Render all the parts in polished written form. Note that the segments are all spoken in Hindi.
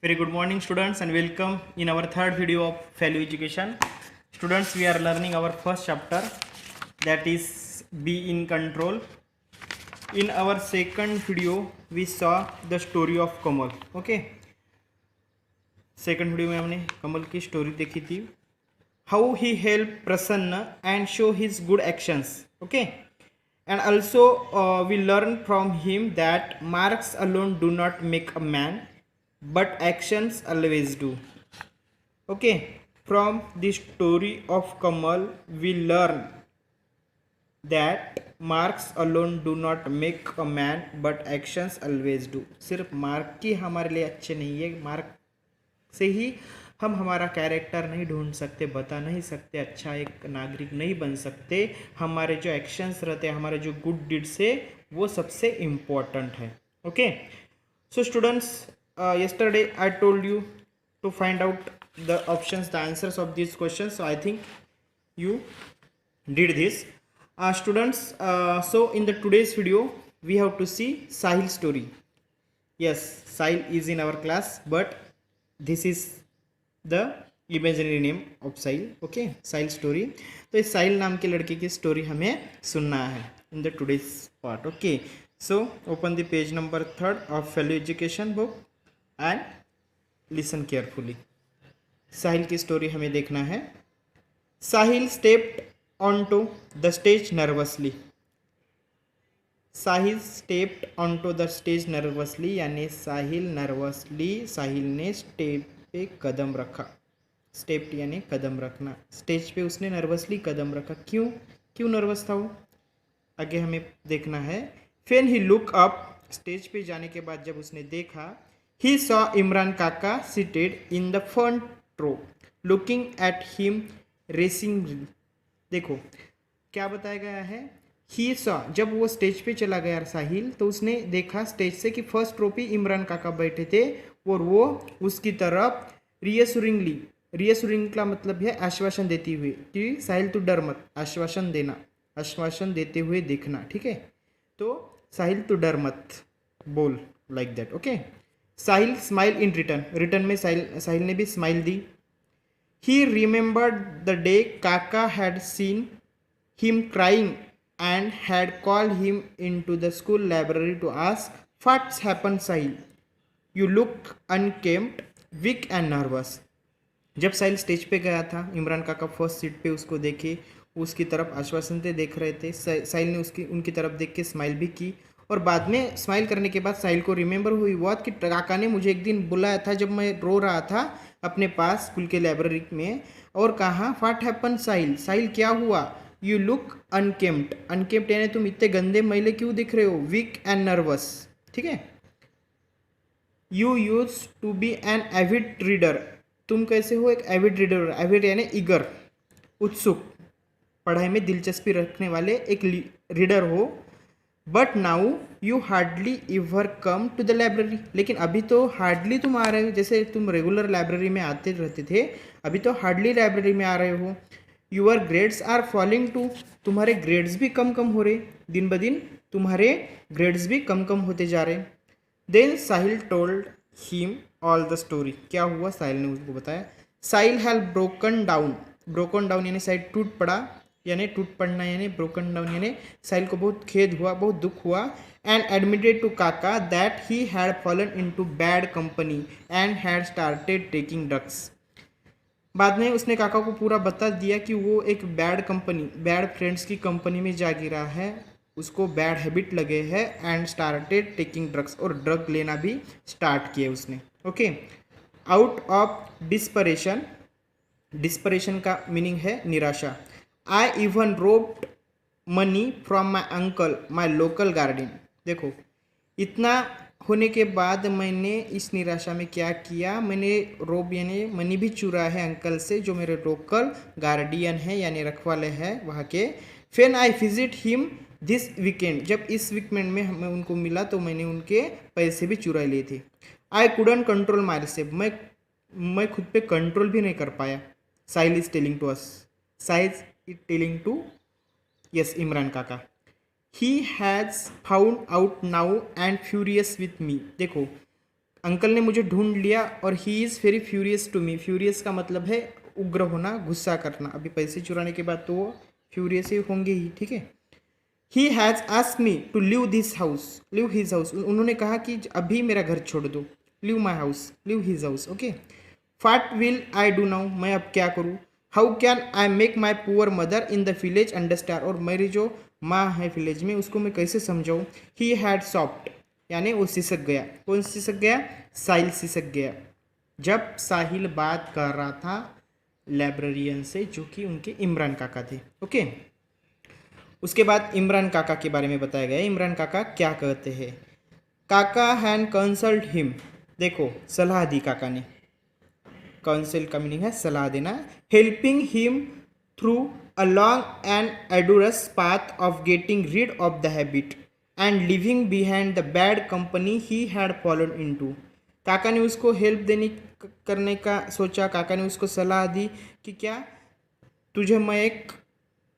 Very good morning students and welcome in our third video of value education. Students, we are learning our first chapter, that is be in control. In our second video we saw the story of Kamal. Okay, second video में हमने कमल की स्टोरी देखी थी, how he helped Prasanna and show his good actions. Okay, and also we learn from him that marks alone do not make a man, but actions always do. Okay, from the story of Kamal we learn that marks alone do not make a man, but actions always do. सिर्फ मार्क ही हमारे लिए अच्छे नहीं है, मार्क से ही हम हमारा कैरेक्टर नहीं ढूंढ सकते, बता नहीं सकते, अच्छा एक नागरिक नहीं बन सकते. हमारे जो एक्शंस रहते हैं, हमारे जो गुड डीड्स है, वो सबसे इम्पोर्टेंट है. Okay, so students, yesterday I told you to find out the options, the answers of these questions. So I think you did this. Students, so in the today's video we have to see Sahil story. Yes, Sahil is in our class, but this is the imaginary name of Sahil. Okay, Sahil story. तो इस साहिल नाम के लड़के की स्टोरी हमें सुनना है in the today's part. Okay, so open the page number 3 of value education book and listen carefully. साहिल की स्टोरी हमें देखना है. साहिल stepped onto the stage nervously. Sahil stepped onto the stage nervously, यानी साहिल ने स्टेज पे कदम रखा. स्टेप यानी कदम रखना. स्टेज पे उसने नर्वसली कदम रखा. क्यों नर्वस था वो, आगे हमें देखना है. When he looked up, stage पे जाने के बाद जब उसने देखा, he saw इमरान काका seated in the front row looking at him racing. देखो क्या बताया गया है. ही सॉ, जब वो स्टेज पे चला गया साहिल, तो उसने देखा स्टेज से कि फर्स्ट रो पे इमरान काका बैठे थे और वो उसकी तरफ रियसुरिंग का मतलब है आश्वासन देती हुए कि साहिल तू डर मत, आश्वासन देते हुए देखना. ठीक है, तो साहिल तू डर मत बोल, like that. Okay, Sahil smile in return में साहिल ने भी smile the. He remembered the day Kaka had seen him crying and had called him into the school library to ask, "What's happened, Sahil? You look unkempt, weak and nervous." जब साहिल स्टेज पे गया था, इमरान काका फर्स्ट सीट पे उसको देखे, उसकी तरफ आश्वासन से देख रहे थे. साहिल ने उनकी तरफ देख के स्माइल भी की, और बाद में स्माइल करने के बाद साहिल को रिमेंबर हुई बात कि काका ने मुझे एक दिन बुलाया था जब मैं रो रहा था अपने पास स्कूल के लाइब्रेरी में, और कहा व्हाट हैपन साहिल क्या हुआ. यू लुक अनकेम्प्ट यानी तुम इतने गंदे मैले क्यों दिख रहे हो. Weak and nervous. ठीक है. You used to be an avid reader, तुम कैसे हो एक एविड रीडर. एविड यानी ईगर, उत्सुक, पढ़ाई में दिलचस्पी रखने वाले एक रीडर हो. But now you hardly ever come to the library, लेकिन अभी तो हार्डली तुम आ रहे हो. जैसे तुम रेगुलर लाइब्रेरी में आते रहते थे, अभी तो हार्डली लाइब्रेरी में आ रहे हो. Your grades are falling too, तुम्हारे ग्रेड्स भी कम होते, दिन ब दिन तुम्हारे ग्रेड्स भी कम होते जा रहे. Then Sahil told him all the story. क्या हुआ, साहिल ने उसको बताया. साहिल हैव ब्रोकन डाउन यानी साहिल टूट पड़ा, यानी टूट पड़ना, यानी ब्रोकन डाउन यानी साहिल को बहुत खेद हुआ, बहुत दुख हुआ. एंड एडमिटेड टू काका that he had fallen into bad company and had started taking drugs. बाद में उसने काका को पूरा बता दिया कि वो एक बैड फ्रेंड्स की कंपनी में जा गिरा है, उसको बैड हैबिट लगे है. एंड स्टार्टेड टेकिंग ड्रग्स, और ड्रग लेना भी स्टार्ट किया उसने. ओके, आउट ऑफ डिस्परेशन का मीनिंग है निराशा. I even robed money from my uncle my local guardian. देखो, इतना होने के बाद मैंने इस निराशा में क्या किया, मैंने रोब यानी मनी भी चुरा है अंकल से, जो मेरे लोकल गार्डियन है यानी रखवाले हैं वहाँ के. फिर I visit him this weekend, जब इस वीकेंड में मैं उनको मिला तो मैंने उनके पैसे भी चुरा लिए थे. I couldn't control myself, मैं खुद पे कंट्रोल भी नहीं कर पाया. Sahil is telling to us, Sahil is telling to us Imran Kaka. He has found out now and furious with me. देखो, अंकल ने मुझे ढूंढ लिया और he is very furious to me. Furious का मतलब है उग्र होना, गुस्सा करना। अभी पैसे चुराने के बाद तो वो फ्यूरियस ही होंगे ही, ठीक है। He has ask me to leave this house, leave his house. उन्होंने कहा कि अभी मेरा घर छोड़ दो, leave my house, leave his house, okay. What will I do now, मैं अब क्या करूँ। How can I make my poor mother in the village understand, और मेरी जो माँ है विलेज में उसको मैं कैसे समझाऊँ। ही हैड सॉफ्ट, यानी वो सिसक गया। कौन सिसक गया, साहिल सिसक गया। जब साहिल बात कर रहा था लाइब्रेरियन से, जो कि उनके इमरान काका थे, ओके। उसके बाद इमरान काका के बारे में बताया गया। इमरान काका क्या कहते हैं। काका हैंड कंसल्ट हिम, देखो सलाह दी काका ने। काउंसिल का मीनिंग है सलाह देना। Helping him through a long and एडुरस path of getting rid of the habit and living behind the bad company he had followed into. Kaka ने उसको हेल्प देने करने का सोचा। काका ने उसको सलाह दी कि क्या तुझे मैं एक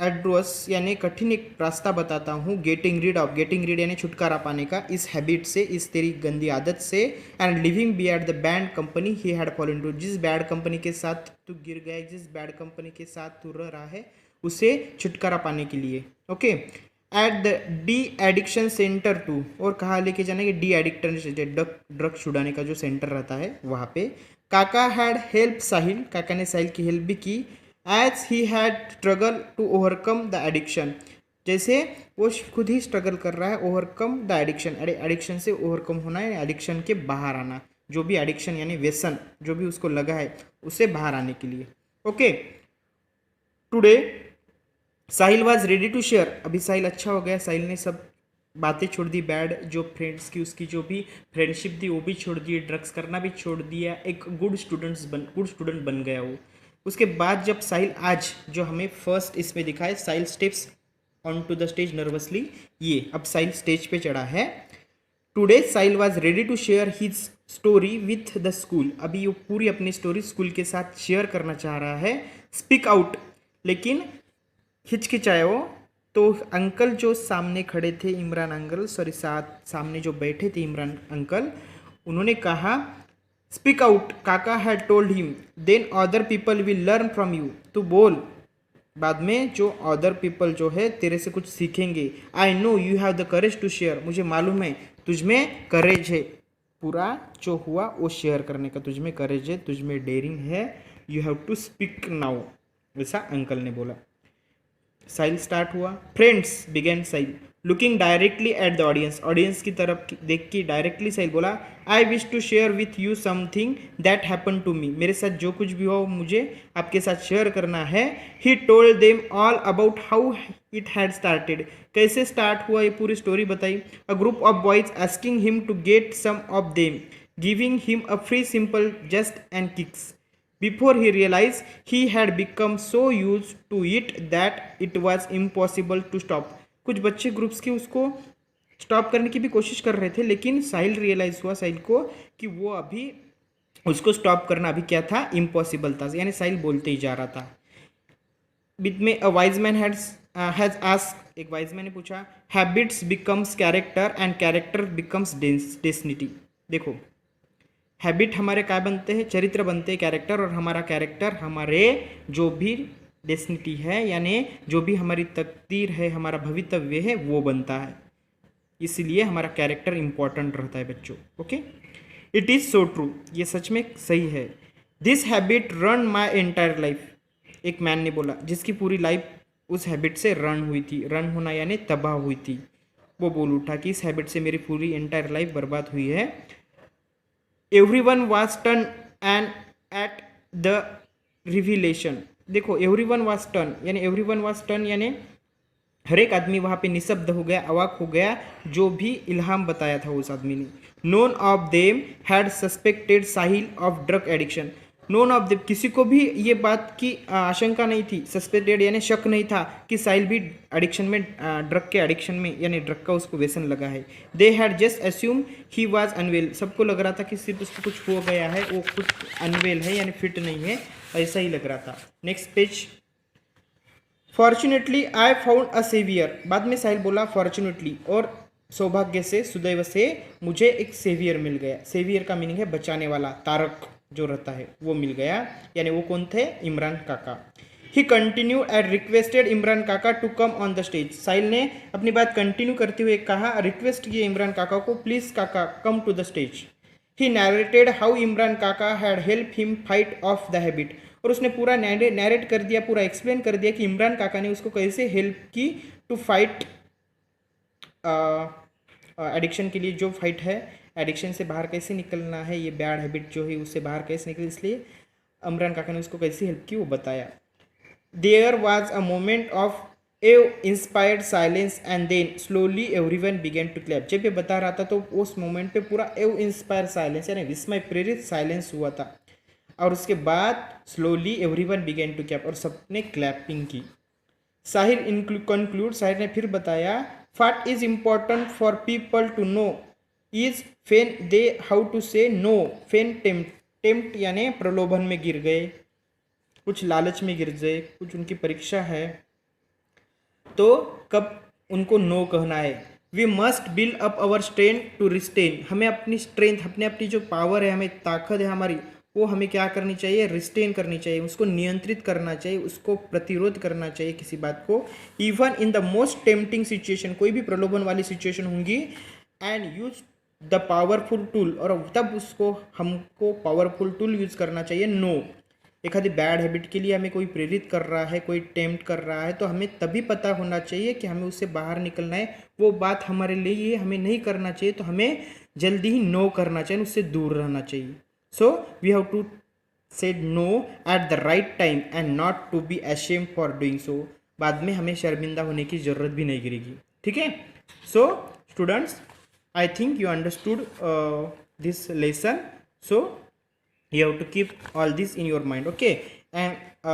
एड्रोस यानी कठिन एक रास्ता बताता हूँ। Getting rid of, getting read यानी छुटकारा पाने का, इस हैबिट से, इस तेरी गंदी आदत से। And living be at the bad company he had fallen to, जिस बैड कंपनी के साथ तू गिर गया, जिस बैड कंपनी के साथ तू रह रहा है, उसे छुटकारा पाने के लिए, okay. At the de addiction centre too, और कहाँ लेके जाने के, डी एडिक्शन, ड्रग छुड़ाने का जो सेंटर रहता है वहाँ पे। काका हैड हेल्प साहिल, काका ने साहिल की हेल्प भी की। As he had struggle to overcome the addiction, जैसे वो खुद ही स्ट्रगल कर रहा है ओवरकम द एडिक्शन, एडिक्शन से ओवरकम होना है, एडिक्शन के बाहर आना, जो भी एडिक्शन यानी व्यसन जो भी उसको लगा है उससे बाहर आने के लिए, okay. Today Sahil was ready to share, अभी साहिल अच्छा हो गया, साहिल ने सब बातें छोड़ दी, बैड जो फ्रेंड्स की उसकी जो भी फ्रेंडशिप थी वो भी छोड़ दी, ड्रग्स करना भी छोड़ दिया, एक गुड स्टूडेंट बन गया वो। उसके बाद जब साहिल आज जो हमें फर्स्ट इसमें दिखा है, Sahil steps on to the stage nervously, ये अब साहिल स्टेज पे चढ़ा है। Today Sahil was ready to share his story with the school, अभी वो पूरी अपनी स्टोरी स्कूल के साथ शेयर करना चाह रहा है। स्पीक आउट, लेकिन हिचकिचाए वो। तो अंकल जो सामने खड़े थे, इमरान अंकल, सॉरी सामने जो बैठे थे इमरान अंकल, उन्होंने कहा स्पीक आउट, काका had told him, then other people will learn from you, तू बोल, बाद में जो अदर पीपल जो है तेरे से कुछ सीखेंगे। I know you have the courage to share, मुझे मालूम है तुझमें करेज है, पूरा जो हुआ वो शेयर करने का तुझमें करेज है, तुझमें डेयरिंग है, you have to speak now, ऐसा अंकल ने बोला। साहिल स्टार्ट हुआ। Friends begin Sahil, looking directly at the audience, audience की तरफ देख के डायरेक्टली साहिल बोला, I wish to share with you something that happen to me, मेरे साथ जो कुछ भी हुआ वो मुझे आपके साथ शेयर करना है। He told them all about how it had started, कैसे स्टार्ट हुआ ये पूरी स्टोरी बताई। A group of boys asking him to get some of them, giving him a free simple just and kicks, before he realized he had become so used to it that it was impossible to stop। कुछ बच्चे ग्रुप्स के उसको स्टॉप करने की भी कोशिश कर रहे थे, लेकिन साहिल रियलाइज हुआ साहिल को कि वो अभी उसको स्टॉप करना अभी क्या था, इम्पॉसिबल था, यानी साहिल बोलते ही जा रहा था। विद में a wise man has asked, एक वाइज मैन ने पूछा, habits becomes character and character becomes destiny, देखो हैबिट हमारे क्या बनते हैं, चरित्र बनते हैं, कैरेक्टर, और हमारा कैरेक्टर हमारे जो भी डेस्टिनी है, यानी जो भी हमारी तकदीर है, हमारा भवितव्य है, वो बनता है, इसलिए हमारा कैरेक्टर इंपॉर्टेंट रहता है बच्चों, okay. It is so true, ये सच में सही है। This habit run my entire life, एक मैन ने बोला जिसकी पूरी लाइफ उस हैबिट से रन हुई थी, रन होना यानी तबाह हुई थी, वो बोल उठा कि इस हैबिट से मेरी पूरी एंटायर लाइफ बर्बाद हुई है। Everyone was turn and at the revelation, देखो एवरीवन वाज टर्न यानी एवरीवन वाज टर्न यानी हर एक आदमी वहाँ पे निशब्द हो गया, अवाक हो गया, जो भी इल्हाम बताया था उस आदमी ने। Known of them had suspected Sahil of drug addiction, known of them, किसी को भी ये बात की आशंका नहीं थी, सस्पेक्टेड यानी शक नहीं था कि साहिल भी एडिक्शन में, ड्रग के एडिक्शन में, यानी ड्रग का उसको व्यसन लगा है। They had just assume he was unwell, सबको लग रहा था कि सिर्फ उसको कुछ हो गया है, वो कुछ अनवेल है यानी फिट नहीं है, ऐसा ही लग रहा था। Next page. Fortunately I found a saviour, बाद में साहिल बोला फॉर्चुनेटली, और सौभाग्य से, सुदैव से मुझे एक सेवियर मिल गया। सेवियर का मीनिंग है बचाने वाला, तारक जो रहता है वो मिल गया। यानी वो कौन थे? Imran Kaka. He continue and requested Imran Kaka to come on the stage. Sahil ने अपनी बात कंटिन्यू करते हुए कहा, रिक्वेस्ट किया इमरान काका को, please Kaka come to the stage. He narrated how Imran Kaka had help him fight off the habit. और उसने पूरा नैरेट कर दिया, पूरा एक्सप्लेन कर दिया कि इमरान काका ने उसको कैसे हेल्प की टू फाइट एडिक्शन के लिए, जो फाइट है एडिक्शन से बाहर कैसे निकलना है, ये बैड हैबिट जो है उससे बाहर कैसे निकले, इसलिए इमरान काका ने उसको कैसे हेल्प की वो बताया। There was a moment of awe inspired silence and then slowly everyone began to clap. जब ये बता रहा था तो उस मोमेंट पे पूरा एव इंस्पायर साइलेंस यानी विस्मय प्रेरित साइलेंस हुआ था, और उसके बाद slowly everyone began to clap और सबने क्लैपिंग की। साहिर कंक्लूड, साहिर ने फिर बताया, what is important for people to know is when they how to say no when tempt यानी प्रलोभन में गिर गए, कुछ लालच में गिर गए, कुछ उनकी परीक्षा है तो कब उनको नो कहना है। We must build up our strength to restrain. हमें अपनी स्ट्रेंथ, अपनी जो पावर है, हमें ताकत है हमारी, वो हमें क्या करनी चाहिए? रिस्टेन करनी चाहिए, उसको नियंत्रित करना चाहिए, उसको प्रतिरोध करना चाहिए किसी बात को। Even in the most tempting situation, कोई भी प्रलोभन वाली सिचुएशन होंगी, and use the powerful tool, और तब उसको हमको पावरफुल टूल यूज करना चाहिए, नो। एक आधी बैड हैबिट के लिए हमें कोई प्रेरित कर रहा है, कोई टेम्प्ट कर रहा है, तो हमें तभी पता होना चाहिए कि हमें उससे बाहर निकलना है, वो बात हमारे लिए हमें नहीं करना चाहिए, तो हमें जल्दी ही नो करना चाहिए, उससे दूर रहना चाहिए। So we have to say no at the right time and not to be ashamed for doing so. बाद में हमें शर्मिंदा होने की ज़रूरत भी नहीं गिरेगी, ठीक है। So students, I think you understood this lesson, so you have to keep all this in your mind, okay। and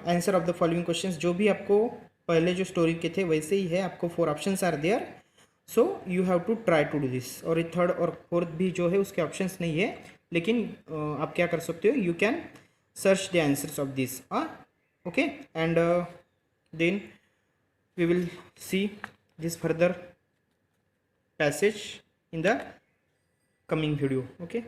answer of the following questions, जो भी आपको पहले जो स्टोरी के थे वैसे ही है, आपको 4 options are there, so you have to try to do this. और ये थर्ड और फोर्थ भी जो है उसके ऑप्शंस नहीं है, लेकिन आप क्या कर सकते हो, you can search the answers of this, okay. And then we will see this further passage in the coming video, okay।